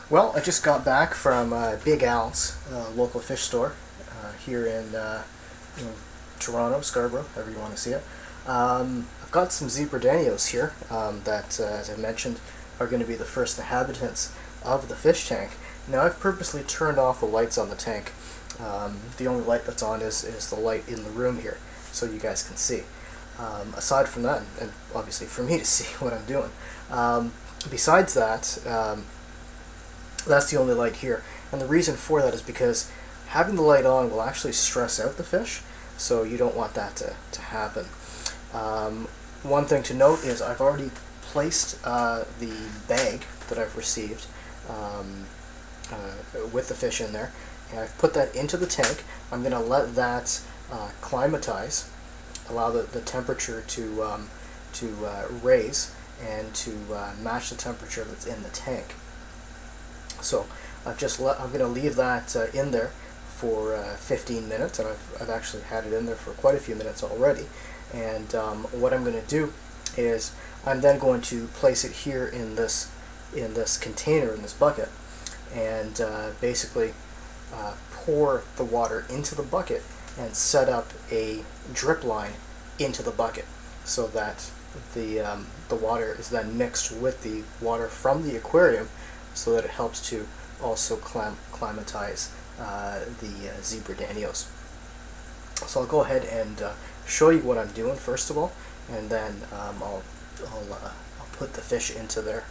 Well, I just got back from Big Al's local fish store here in Toronto, Scarborough, however you want to see it. I've got some Zebra Danios here that, as I mentioned, are going to be the first inhabitants of the fish tank. Now, I've purposely turned off the lights on the tank. The only light that's on is the light in the room here, so you guys can see. Aside from that, and obviously for me to see what I'm doing. Besides that, that's the only light here. And the reason for that is because having the light on will actually stress out the fish, so you don't want that to happen. One thing to note is I've already placed the bag that I've received with the fish in there, and I've put that into the tank. I'm going to let that acclimatize, allow the temperature to raise and to match the temperature that's in the tank. So I'm going to leave that in there for 15 minutes, and I've actually had it in there for quite a few minutes already. And what I'm going to do is I'm then going to place it here in this container, in this bucket, and basically pour the water into the bucket and set up a drip line into the bucket, so that the water is then mixed with the water from the aquarium, so that it helps to also acclimatize the Zebra Danios. So I'll go ahead and show you what I'm doing first of all, and then I'll put the fish into there.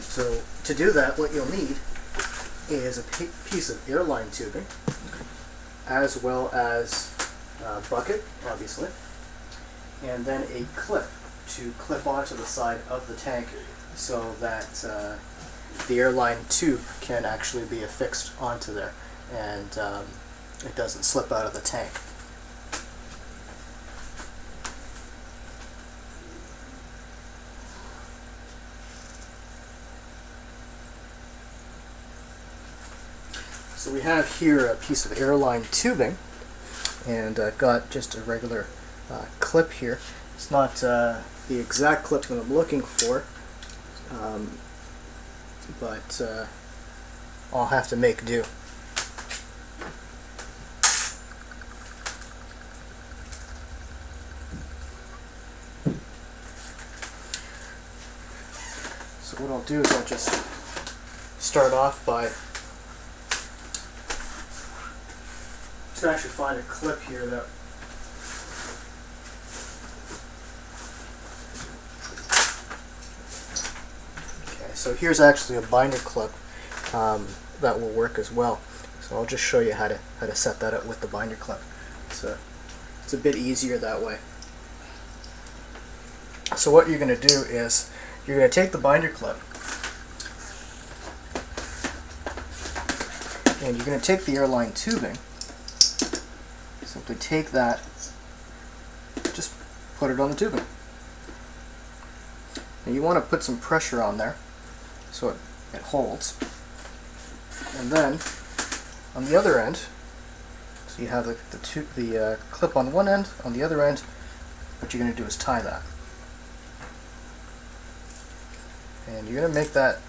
So to do that, what you'll need is a piece of airline tubing, as well as a bucket, obviously, and then a clip to clip onto the side of the tank, so that the airline tube can actually be affixed onto there, and it doesn't slip out of the tank. So we have here a piece of airline tubing, and I've got just a regular clip here. It's not the exact clip that I'm looking for, but I'll have to make do. So what I'll do is I'll just start off by to actually find a clip here that so here's actually a binder clip that will work as well. So I'll just show you how to set that up with the binder clip. So it's a bit easier that way. So what you're going to do is you're going to take the binder clip and you're going to take the airline tubing. Simply take that, just put it on the tubing. And you want to put some pressure on there so it holds. And then on the other end, so you have the clip on one end, on the other end, what you're going to do is tie that. And you're going to make that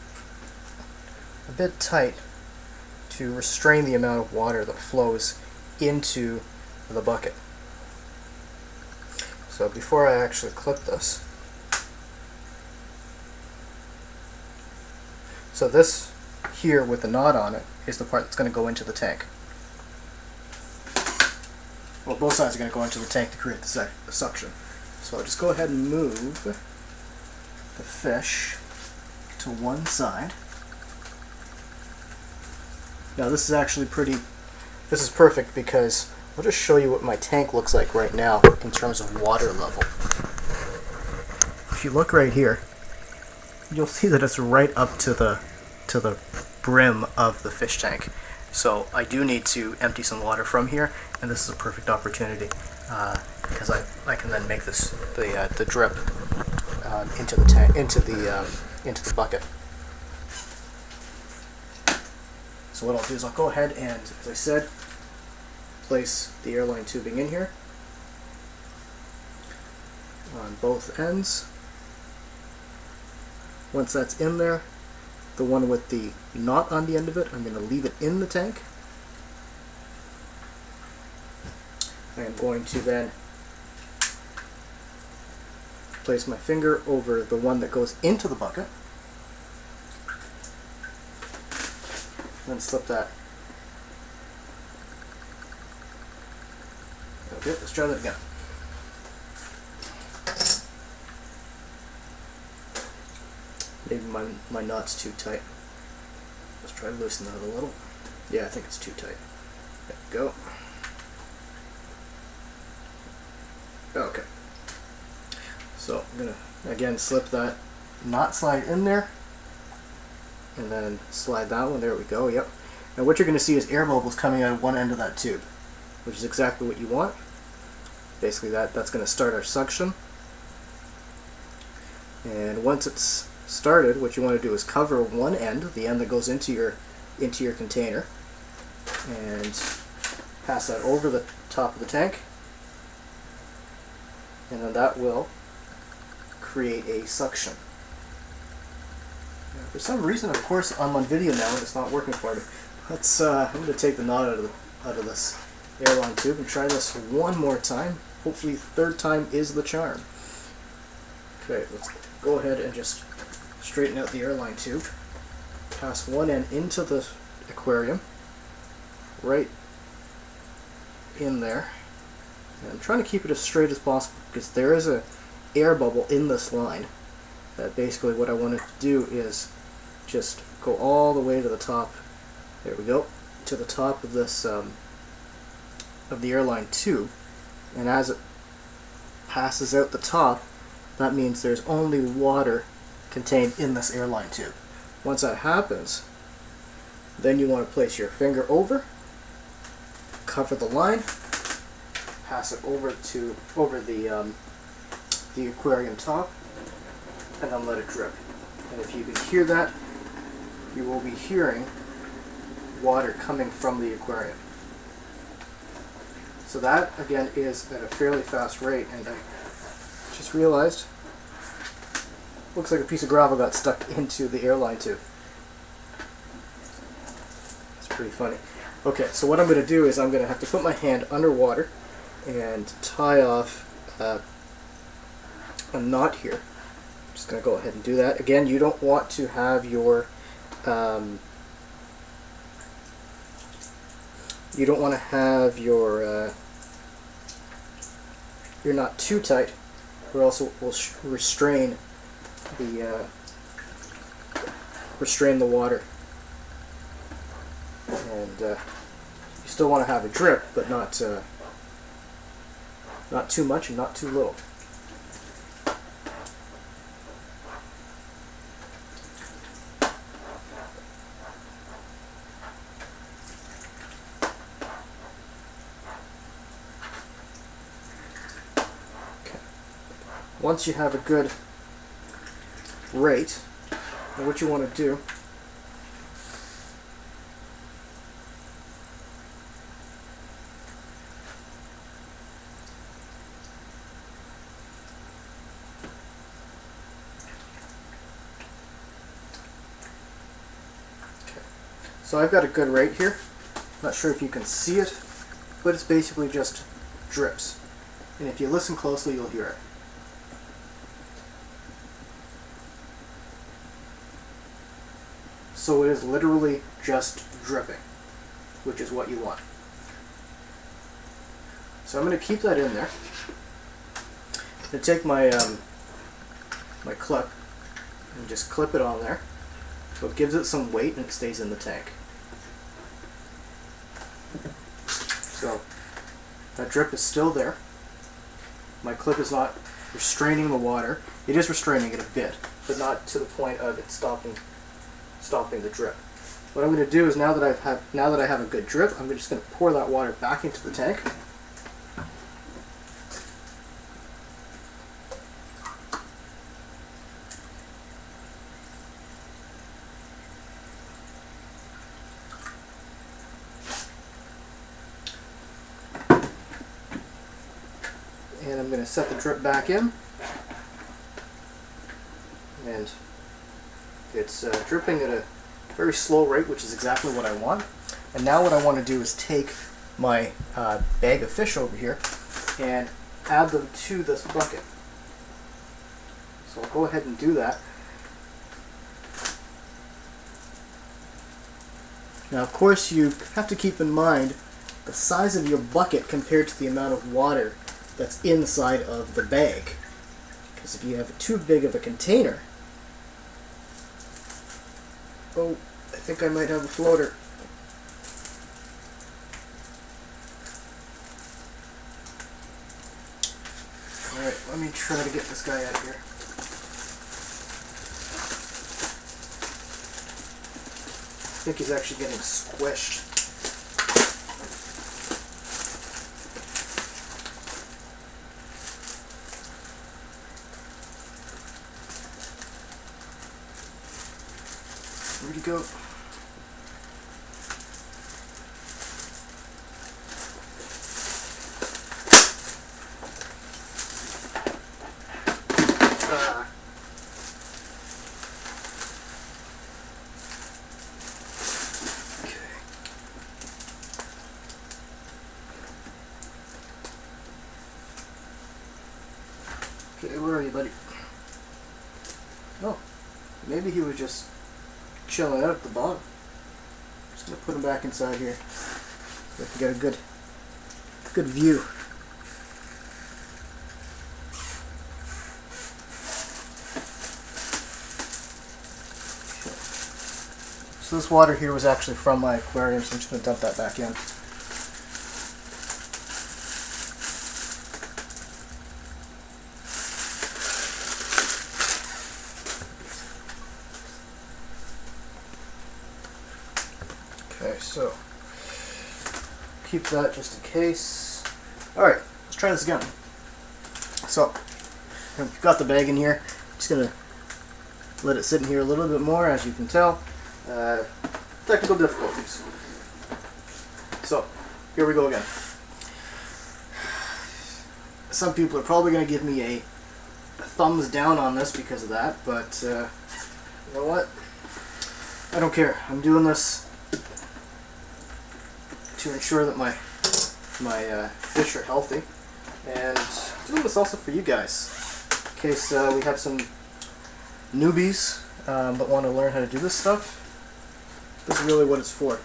a bit tight to restrain the amount of water that flows into the bucket. So before I actually clip this, so this here with the knot on it is the part that's going to go into the tank. Well, both sides are going to go into the tank to create the suction. So I'll just go ahead and move the fish to one side. Now this is actually this is perfect because I'll just show you what my tank looks like right now in terms of water level. If you look right here, you'll see that it's right up to the brim of the fish tank. So I do need to empty some water from here, and this is a perfect opportunity because I can then make the drip into the tank, into the bucket. So what I'll do is I'll go ahead and, as I said, place the airline tubing in here on both ends. Once that's in there, the one with the knot on the end of it, I'm going to leave it in the tank. I am going to then place my finger over the one that goes into the bucket, then slip that. Okay, let's try that again. Maybe my knot's too tight. Let's try to loosen that a little. Yeah, I think it's too tight. There we go. Okay. So I'm going to, again, slip that knot slide in there, and then slide that one. There we go, yep. Now what you're going to see is air bubbles coming out of one end of that tube, which is exactly what you want. Basically that's going to start our suction. And once it's started, what you want to do is cover one end, the end that goes into your container, and pass that over the top of the tank, and then that will create a suction. Now, for some reason, of course, I'm on video now and it's not working for me. I'm going to take the knot out of this airline tube and try this one more time. Hopefully, third time is the charm. Okay, let's go ahead and just straighten out the airline tube. Pass one end into the aquarium, right in there. And I'm trying to keep it as straight as possible because there is a air bubble in this line. That basically what I want to do is just go all the way to the top. There we go, to the top of this of the airline tube, and as it passes out the top, that means there's only water contained in this airline tube. Once that happens, then you want to place your finger over, cover the line, pass it over the aquarium top, and then let it drip. And if you can hear that, you will be hearing water coming from the aquarium. So that, again, is at a fairly fast rate, and I just realized, looks like a piece of gravel got stuck into the airline tube. It's pretty funny. Okay, so what I'm going to do is I'm going to have to put my hand underwater and tie off a knot here. I'm just going to go ahead and do that. Again, you don't want to have your you're not too tight, or else it will restrain the water. And you still want to have a drip, but not too much and not too little. Once you have a good rate, and what you want to do So I've got a good rate here. Not sure if you can see it, but it's basically just drips. And if you listen closely, you'll hear it. So it is literally just dripping, which is what you want. So I'm going to keep that in there. I'm going to take my my clip and just clip it on there. So it gives it some weight and it stays in the tank. So that drip is still there. My clip is not restraining the water. It is restraining it a bit, but not to the point of it stopping the drip. What I'm going to do is now that I have a good drip, I'm just going to pour that water back into the tank. And I'm going to set the drip back in and It's dripping at a very slow rate, which is exactly what I want. And now what I want to do is take my bag of fish over here and add them to this bucket. So I'll go ahead and do that. Now, of course, you have to keep in mind the size of your bucket compared to the amount of water that's inside of the bag. Because if you have too big of a container... Oh, I think I might have a floater. Alright, let me try to get this guy out of here. I think he's actually getting squished. Where'd he go? Okay, where are you, buddy? Oh, maybe he was just chilling out at the bottom. Just gonna put him back inside here so I can get a good view. Okay. So this water here was actually from my aquarium, so I'm just gonna dump that back in. Okay, so keep that just in case. Alright, let's try this again. So, I've got the bag in here. Just gonna let it sit in here a little bit more, as you can tell. Technical difficulties. So, here we go again. Some people are probably gonna give me a thumbs down on this because of that, but you know what? I don't care. I'm doing this to ensure that my fish are healthy, and doing this also for you guys, in case we have some newbies that want to learn how to do this stuff. This is really what it's for,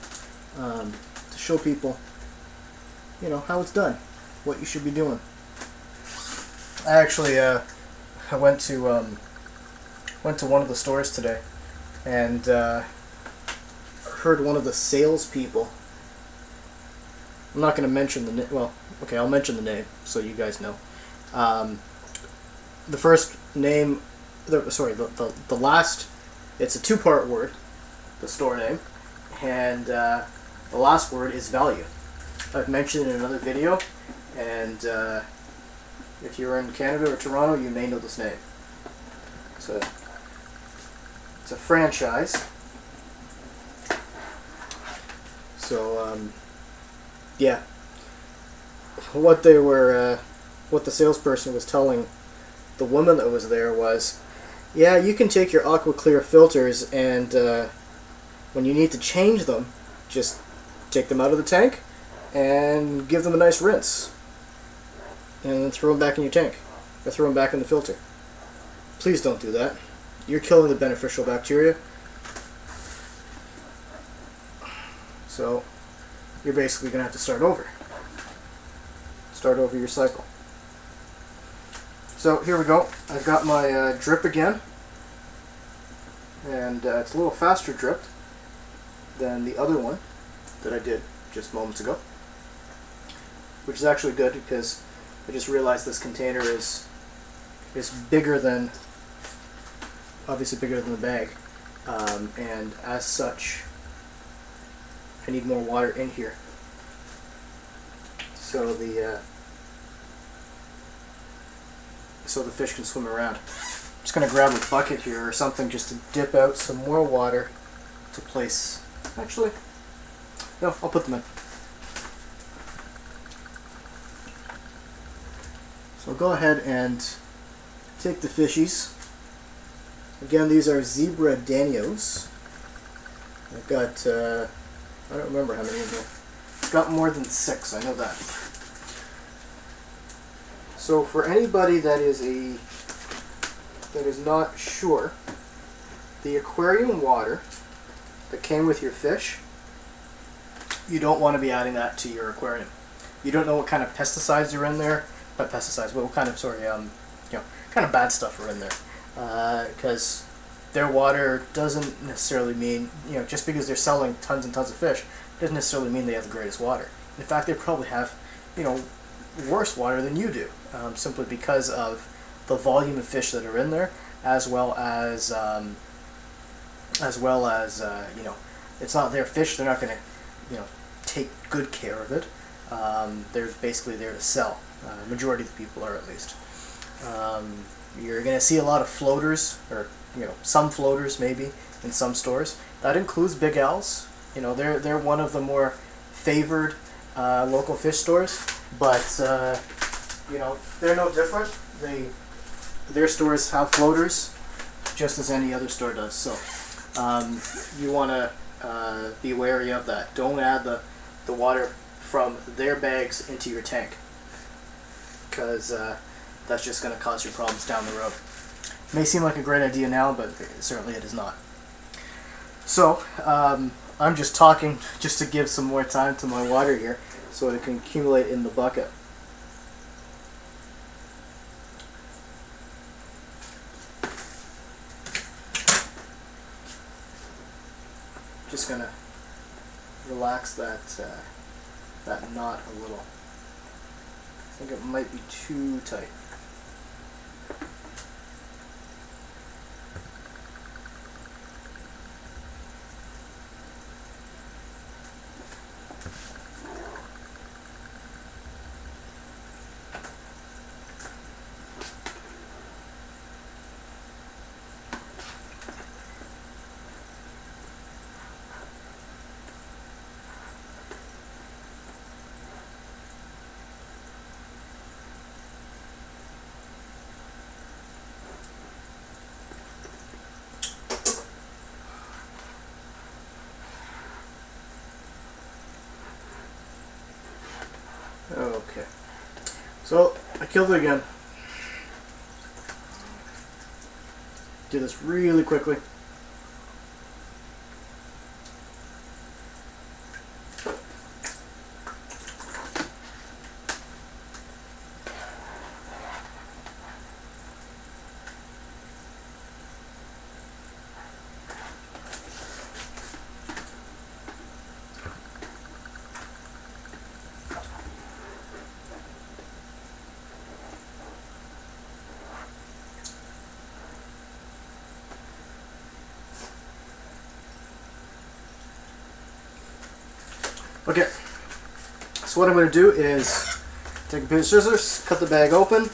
to show people, you know, how it's done, what you should be doing. I actually I went to one of the stores today, and heard one of the salespeople. I'm not going to mention the name. Well, okay, I'll mention the name so you guys know. The first name, the last, it's a two-part word, the store name, and the last word is value. I've mentioned it in another video, and if you're in Canada or Toronto, you may know this name. So it's a franchise. So yeah, what the salesperson was telling the woman that was there was, yeah, you can take your aqua clear filters, and when you need to change them, just take them out of the tank and give them a nice rinse, and then throw them back in your tank, or throw them back in the filter. Please don't do that. You're killing the beneficial bacteria. So you're basically going to have to start over. Start over your cycle. So here we go. I've got my drip again, and it's a little faster dripped than the other one that I did just moments ago, which is actually good because I just realized this container is bigger than, obviously bigger than the bag, and as such I need more water in here so the fish can swim around. I'm just going to grab a bucket here or something just to dip out some more water to place. Actually, no, I'll put them in. So go ahead and take the fishies Again, these are Zebra Danios. I've got, I don't remember how many in here. I've got more than 6, I know that. So for anybody that is not sure, the aquarium water that came with your fish, you don't want to be adding that to your aquarium. You don't know what kind of pesticides are in there, not pesticides, but what kind of, kind of bad stuff are in there. Because their water doesn't necessarily mean, just because they're selling tons and tons of fish, doesn't necessarily mean they have the greatest water. In fact, they probably have, worse water than you do, simply because of the volume of fish that are in there, as well as it's not their fish. They're not going to, take good care of it. They're basically there to sell. Majority of the people are, at least. You're going to see a lot of floaters, or some floaters maybe in some stores. That includes Big L's. They're one of the more favored local fish stores, but they're no different. Their stores have floaters, just as any other store does. So you want to be wary of that. Don't add the water from their bags into your tank, because that's just going to cause you problems down the road. It may seem like a great idea now, but certainly it is not. So I'm just talking just to give some more time to my water here so it can accumulate in the bucket. Just going to relax that knot a little. I think it might be too tight. Okay, so I killed it again. Do this really quickly. Okay, so what I'm going to do is take a pair of scissors, cut the bag open,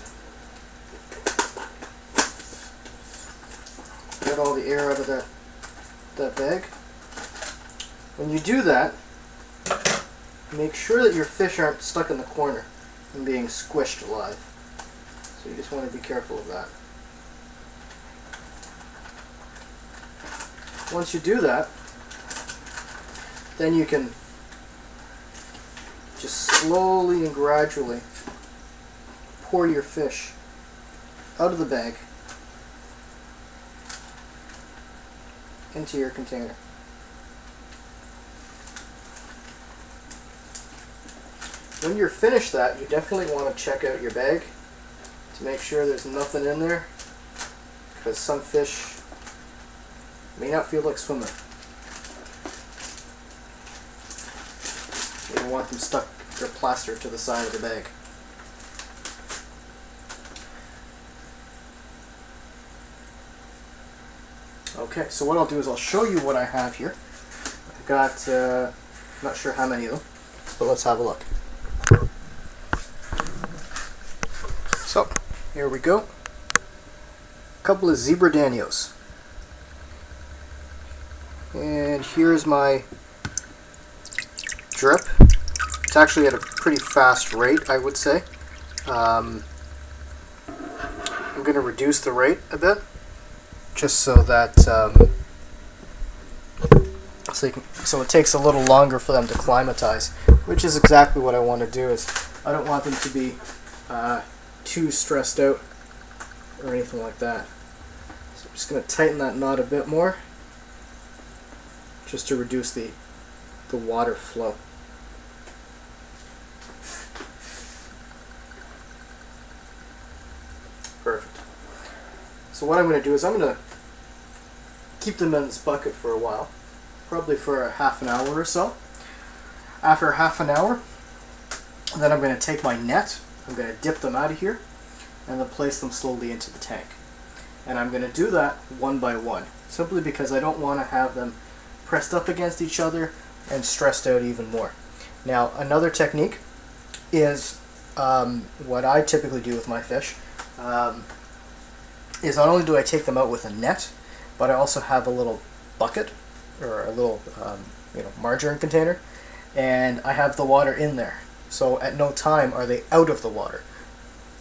get all the air out of that bag. When you do that, make sure that your fish aren't stuck in the corner and being squished alive. So you just want to be careful of that. Once you do that, then you can just slowly and gradually pour your fish out of the bag into your container. When you're finished that, you definitely want to check out your bag to make sure there's nothing in there, because some fish may not feel like swimming. You don't want them stuck or plastered to the side of the bag. Okay, so what I'll do is I'll show you what I have here. I've got, not sure how many of them, but let's have a look. So, here we go. A couple of Zebra Danios. And here's my drip. It's actually at a pretty fast rate, I would say. I'm going to reduce the rate a bit. just so that so it takes a little longer for them to climatize, which is exactly what I want to do. Is I don't want them to be too stressed out or anything like that. So I'm just going to tighten that knot a bit more, just to reduce the water flow. Perfect. So what I'm going to do is I'm going to keep them in this bucket for a while, probably for half an hour or so. After half an hour, then I'm going to take my net, I'm going to dip them out of here, and then place them slowly into the tank. And I'm going to do that one by one, simply because I don't want to have them pressed up against each other and stressed out even more. Now, another technique is what I typically do with my fish, is not only do I take them out with a net, but I also have a little bucket or a little margarine container, and I have the water in there. So at no time are they out of the water,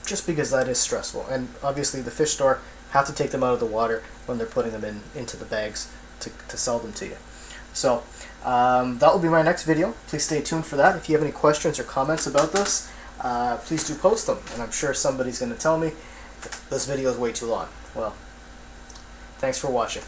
just because that is stressful. And obviously the fish store have to take them out of the water when they're putting them into the bags to sell them to you. So that will be my next video. Please stay tuned for that. If you have any questions or comments about this, please do post them, and I'm sure somebody's going to tell me this video is way too long. Well, thanks for watching.